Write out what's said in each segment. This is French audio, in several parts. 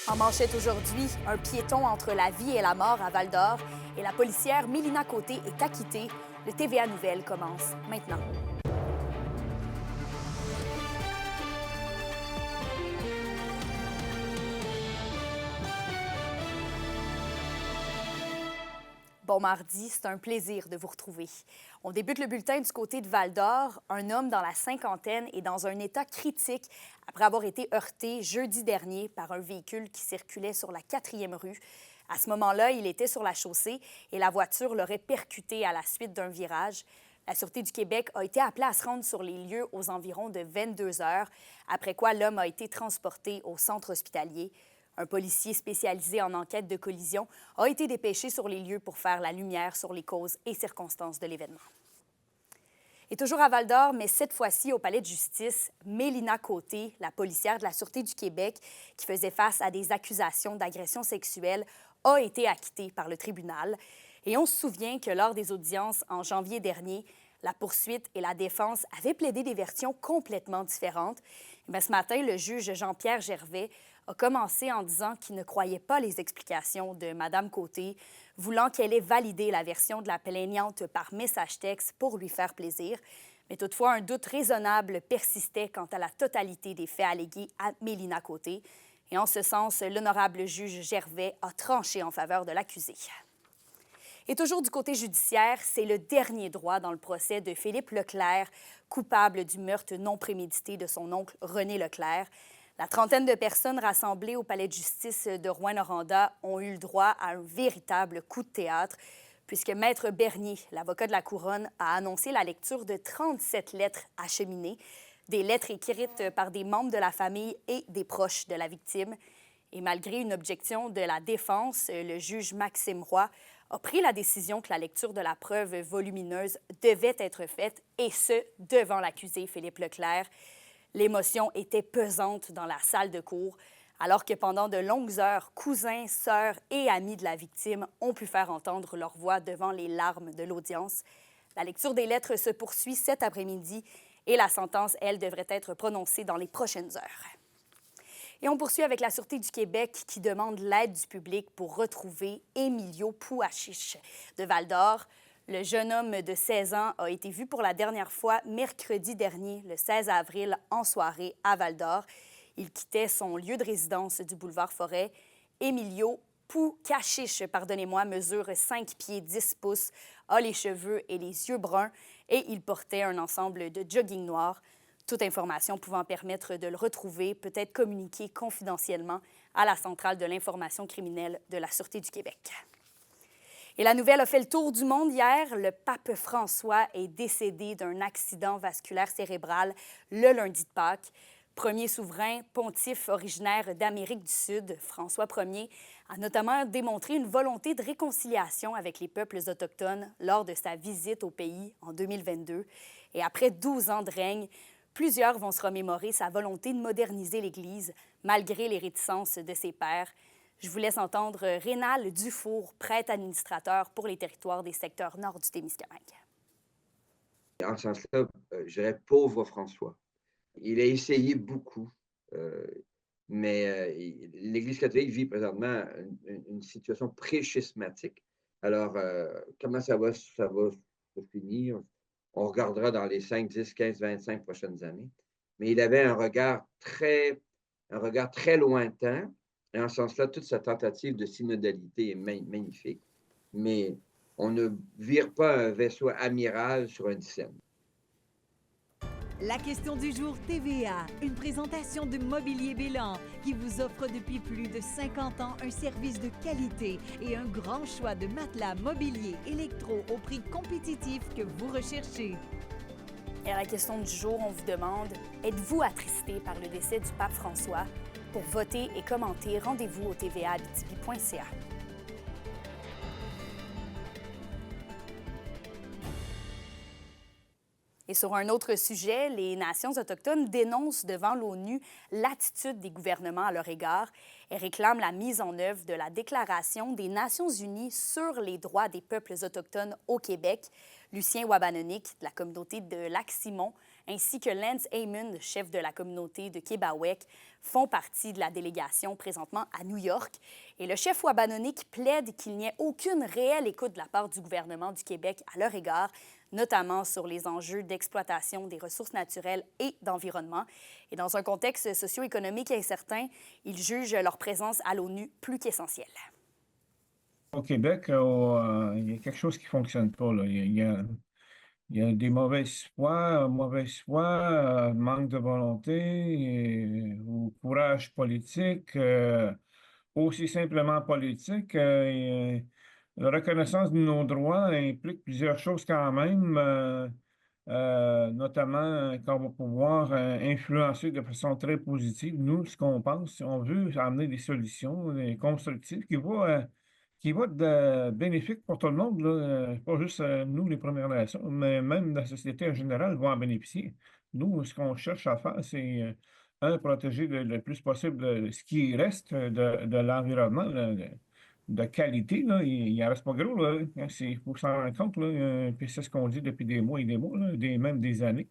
En manchette aujourd'hui, un piéton entre la vie et la mort à Val-d'Or et la policière Mélina Côté est acquittée. Le TVA Nouvelles commence maintenant. Bon mardi, c'est un plaisir de vous retrouver. On débute le bulletin du côté de Val-d'Or. Un homme dans la cinquantaine est dans un état critique après avoir été heurté jeudi dernier par un véhicule qui circulait sur la 4e rue. À ce moment-là, il était sur la chaussée et la voiture l'aurait percuté à la suite d'un virage. La Sûreté du Québec a été appelée à se rendre sur les lieux aux environs de 22 heures, après quoi l'homme a été transporté au centre hospitalier. Un policier spécialisé en enquête de collision a été dépêché sur les lieux pour faire la lumière sur les causes et circonstances de l'événement. Et toujours à Val-d'Or, mais cette fois-ci au palais de justice, Mélina Côté, la policière de la Sûreté du Québec, qui faisait face à des accusations d'agression sexuelle, a été acquittée par le tribunal. Et on se souvient que lors des audiences en janvier dernier, la poursuite et la défense avaient plaidé des versions complètement différentes. Mais ce matin, le juge Jean-Pierre Gervais a commencé en disant qu'il ne croyait pas les explications de Mme Côté, voulant qu'elle ait validé la version de la plaignante par message texte pour lui faire plaisir. Mais toutefois, un doute raisonnable persistait quant à la totalité des faits allégués à Mélina Côté. Et en ce sens, l'honorable juge Gervais a tranché en faveur de l'accusé. Et toujours du côté judiciaire, c'est le dernier droit dans le procès de Philippe Leclerc, coupable du meurtre non prémédité de son oncle René Leclerc. La trentaine de personnes rassemblées au palais de justice de Rouyn-Noranda ont eu le droit à un véritable coup de théâtre, puisque Maître Bernier, l'avocat de la Couronne, a annoncé la lecture de 37 lettres acheminées, des lettres écrites par des membres de la famille et des proches de la victime. Et malgré une objection de la défense, le juge Maxime Roy a pris la décision que la lecture de la preuve volumineuse devait être faite, et ce, devant l'accusé Philippe Leclerc. L'émotion était pesante dans la salle de cour, alors que pendant de longues heures, cousins, sœurs et amis de la victime ont pu faire entendre leur voix devant les larmes de l'audience. La lecture des lettres se poursuit cet après-midi et la sentence, elle, devrait être prononcée dans les prochaines heures. Et on poursuit avec la Sûreté du Québec qui demande l'aide du public pour retrouver Emilio Pouachiche de Val-d'Or. Le jeune homme de 16 ans a été vu pour la dernière fois mercredi dernier, le 16 avril, en soirée à Val-d'Or. Il quittait son lieu de résidence du boulevard Forêt. Emilio Pouachiche, mesure 5 pieds 10 pouces, a les cheveux et les yeux bruns et il portait un ensemble de jogging noir. Toute information pouvant permettre de le retrouver peut être communiquée confidentiellement à la Centrale de l'information criminelle de la Sûreté du Québec. Et la nouvelle a fait le tour du monde hier. Le pape François est décédé d'un accident vasculaire cérébral le lundi de Pâques. Premier souverain pontife originaire d'Amérique du Sud, François Ier a notamment démontré une volonté de réconciliation avec les peuples autochtones lors de sa visite au pays en 2022. Et après 12 ans de règne, plusieurs vont se remémorer sa volonté de moderniser l'Église, malgré les réticences de ses pairs. Je vous laisse entendre Rénal Dufour, prêtre administrateur pour les territoires des secteurs nord du Témiscamingue. En ce sens-là, je dirais pauvre François. Il a essayé beaucoup, mais l'Église catholique vit présentement une situation pré-schismatique. Alors, comment ça va se finir? On regardera dans les 5, 10, 15, 25 prochaines années. Mais il avait un regard très lointain. Et en ce sens-là, toute sa tentative de synodalité est magnifique. Mais on ne vire pas un vaisseau amiral sur un dixaine. La question du jour TVA, une présentation de Mobilier Bélan qui vous offre depuis plus de 50 ans un service de qualité et un grand choix de matelas mobilier électro au prix compétitif que vous recherchez. Et à la question du jour, on vous demande, êtes-vous attristé par le décès du pape François? Pour voter et commenter, rendez-vous au tvaabitibi.ca. Et sur un autre sujet, les nations autochtones dénoncent devant l'ONU l'attitude des gouvernements à leur égard et réclament la mise en œuvre de la Déclaration des Nations unies sur les droits des peuples autochtones au Québec. Lucien Wabanonik, de la communauté de Lac-Simon, ainsi que Lance Heyman, chef de la communauté de Québec, font partie de la délégation présentement à New York. Et le chef Wabanonic plaide qu'il n'y ait aucune réelle écoute de la part du gouvernement du Québec à leur égard, notamment sur les enjeux d'exploitation des ressources naturelles et d'environnement. Et dans un contexte socio-économique incertain, ils jugent leur présence à l'ONU plus qu'essentielle. Au Québec, il y a quelque chose qui ne fonctionne pas, là. Il y a des mauvaises foi, manque de volonté ou courage politique, aussi simplement politique. La reconnaissance de nos droits implique plusieurs choses quand même, notamment qu'on va pouvoir influencer de façon très positive. Nous, ce qu'on pense, on veut amener des solutions constructives qui vont être bénéfiques pour tout le monde, là. Pas juste nous, les Premières Nations, mais même la société en général va en bénéficier. Nous, ce qu'on cherche à faire, c'est, protéger le plus possible ce qui reste de l'environnement, là, de qualité, là. Il en reste pas gros, là. Il faut s'en rendre compte, là. Puis c'est ce qu'on dit depuis des mois et des mois, là, même des années.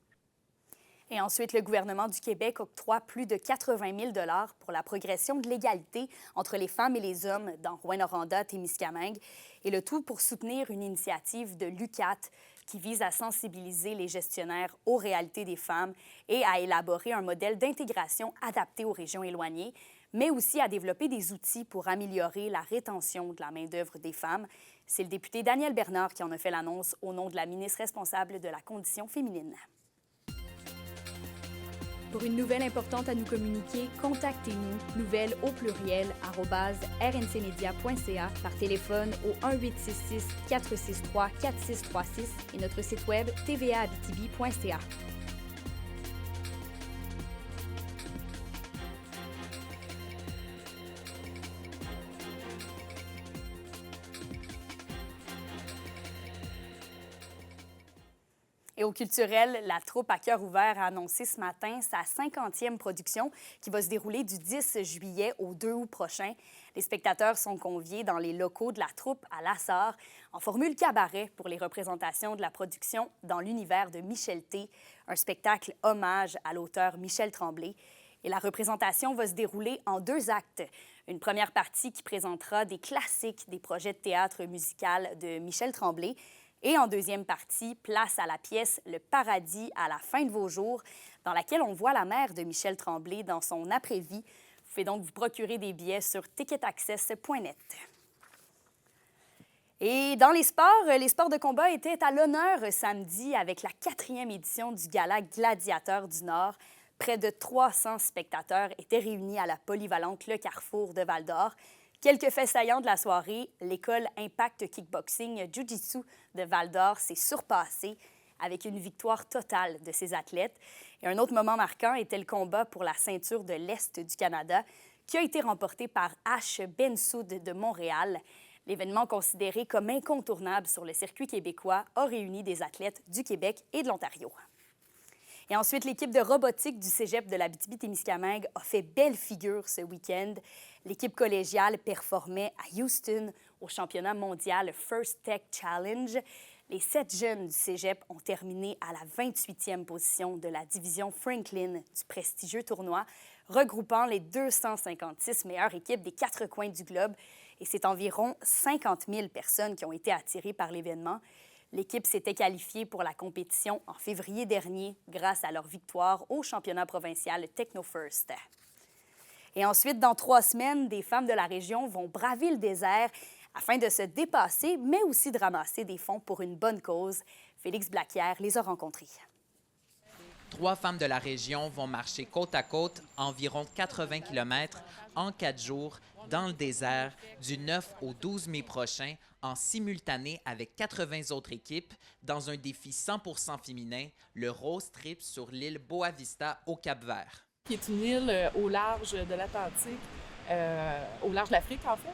Et ensuite, le gouvernement du Québec octroie plus de 80 000 $ pour la progression de l'égalité entre les femmes et les hommes dans Rouyn-Noranda, Témiscamingue, et le tout pour soutenir une initiative de l'UQAT qui vise à sensibiliser les gestionnaires aux réalités des femmes et à élaborer un modèle d'intégration adapté aux régions éloignées, mais aussi à développer des outils pour améliorer la rétention de la main-d'œuvre des femmes. C'est le député Daniel Bernard qui en a fait l'annonce au nom de la ministre responsable de la condition féminine. Pour une nouvelle importante à nous communiquer, contactez-nous, nouvelles au pluriel, @rncmedia.ca, par téléphone au 1-866-463-4636 et notre site web tvaabitibi.ca. Et au culturel, la troupe à cœur ouvert a annoncé ce matin sa 50e production qui va se dérouler du 10 juillet au 2 août prochain. Les spectateurs sont conviés dans les locaux de la troupe à Lassar en formule cabaret pour les représentations de la production dans l'univers de Michel T, un spectacle hommage à l'auteur Michel Tremblay. Et la représentation va se dérouler en 2 actes. Une première partie qui présentera des classiques des projets de théâtre musical de Michel Tremblay. Et en deuxième partie, place à la pièce « Le paradis à la fin de vos jours », dans laquelle on voit la mère de Michel Tremblay dans son après-vie. Vous pouvez donc vous procurer des billets sur ticketaccess.net. Et dans les sports de combat étaient à l'honneur samedi avec la 4e édition du Gala Gladiateur du Nord. Près de 300 spectateurs étaient réunis à la polyvalente Le Carrefour de Val-d'Or. Quelques faits saillants de la soirée, l'école Impact Kickboxing Jiu-Jitsu de Val-d'Or s'est surpassée avec une victoire totale de ses athlètes. Et un autre moment marquant était le combat pour la ceinture de l'Est du Canada qui a été remporté par H. Bensoud de Montréal. L'événement considéré comme incontournable sur le circuit québécois a réuni des athlètes du Québec et de l'Ontario. Et ensuite, l'équipe de robotique du cégep de l'Abitibi-Témiscamingue a fait belle figure ce week-end. L'équipe collégiale performait à Houston au championnat mondial First Tech Challenge. Les 7 jeunes du cégep ont terminé à la 28e position de la division Franklin du prestigieux tournoi, regroupant les 256 meilleures équipes des 4 coins du globe. Et c'est environ 50 000 personnes qui ont été attirées par l'événement. L'équipe s'était qualifiée pour la compétition en février dernier grâce à leur victoire au championnat provincial TechnoFirst. Et ensuite, dans 3 semaines, des femmes de la région vont braver le désert afin de se dépasser, mais aussi de ramasser des fonds pour une bonne cause. Félix Blaquière les a rencontrées. 3 femmes de la région vont marcher côte à côte, environ 80 km, en 4 jours, dans le désert, du 9 au 12 mai prochain, en simultané avec 80 autres équipes, dans un défi 100% féminin, le Rose Trip sur l'île Boa Vista au Cap-Vert. Qui est une île au large de l'Atlantique, au large de l'Afrique en fait.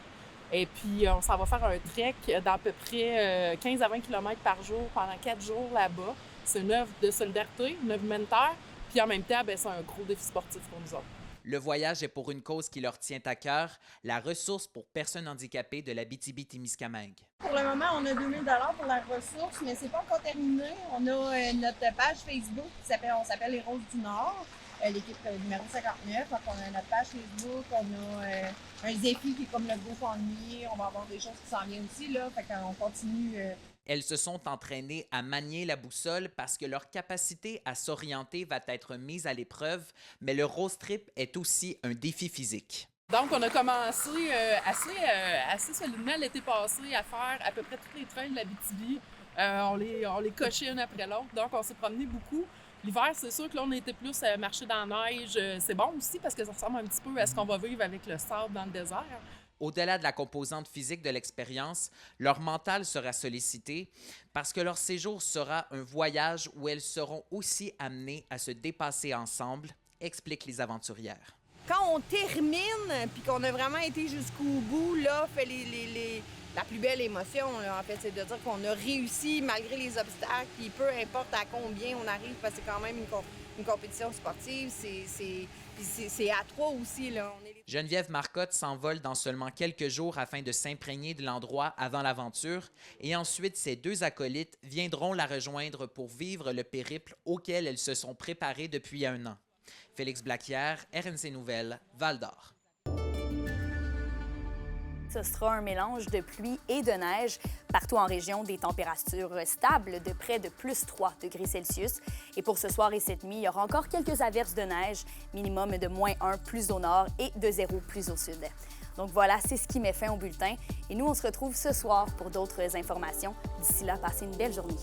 Et puis on s'en va faire un trek d'à peu près 15 à 20 km par jour pendant 4 jours là-bas. C'est une œuvre de solidarité, une œuvre humanitaire, puis en même temps, c'est un gros défi sportif pour nous autres. Le voyage est pour une cause qui leur tient à cœur, la ressource pour personnes handicapées de l'Abitibi-Témiscamingue. Pour le moment, on a 2 000 $ pour la ressource, mais c'est pas encore terminé. On a notre page Facebook on s'appelle Les Roses du Nord, l'équipe numéro 59. Donc, on a notre page Facebook, on a un défi qui est comme le GoFundMe. On va avoir des choses qui s'en viennent aussi, là. Fait qu'on continue. Elles se sont entraînées à manier la boussole parce que leur capacité à s'orienter va être mise à l'épreuve, mais le road trip est aussi un défi physique. Donc, on a commencé assez solidement l'été passé à faire à peu près tous les trails de l'Abitibi. On les cochait un après l'autre, donc on s'est promené beaucoup. L'hiver, c'est sûr que là, on était plus à marcher dans la neige. C'est bon aussi parce que ça ressemble un petit peu à ce qu'on va vivre avec le sable dans le désert. Au-delà de la composante physique de l'expérience, leur mental sera sollicité parce que leur séjour sera un voyage où elles seront aussi amenées à se dépasser ensemble, expliquent les aventurières. Quand on termine, puis qu'on a vraiment été jusqu'au bout, là, fait la plus belle émotion, là, en fait, c'est de dire qu'on a réussi malgré les obstacles, puis peu importe à combien on arrive, parce que c'est quand même une compétition sportive, c'est à 3 aussi, là. Geneviève Marcotte s'envole dans seulement quelques jours afin de s'imprégner de l'endroit avant l'aventure et ensuite ses 2 acolytes viendront la rejoindre pour vivre le périple auquel elles se sont préparées depuis 1 an. Félix Blaquière, RNC Nouvelles, Val-d'Or. Ce sera un mélange de pluie et de neige. Partout en région, des températures stables de près de plus 3 degrés Celsius. Et pour ce soir et cette nuit, il y aura encore quelques averses de neige, minimum de -1 plus au nord et de 0 plus au sud. Donc voilà, c'est ce qui met fin au bulletin. Et nous, on se retrouve ce soir pour d'autres informations. D'ici là, passez une belle journée.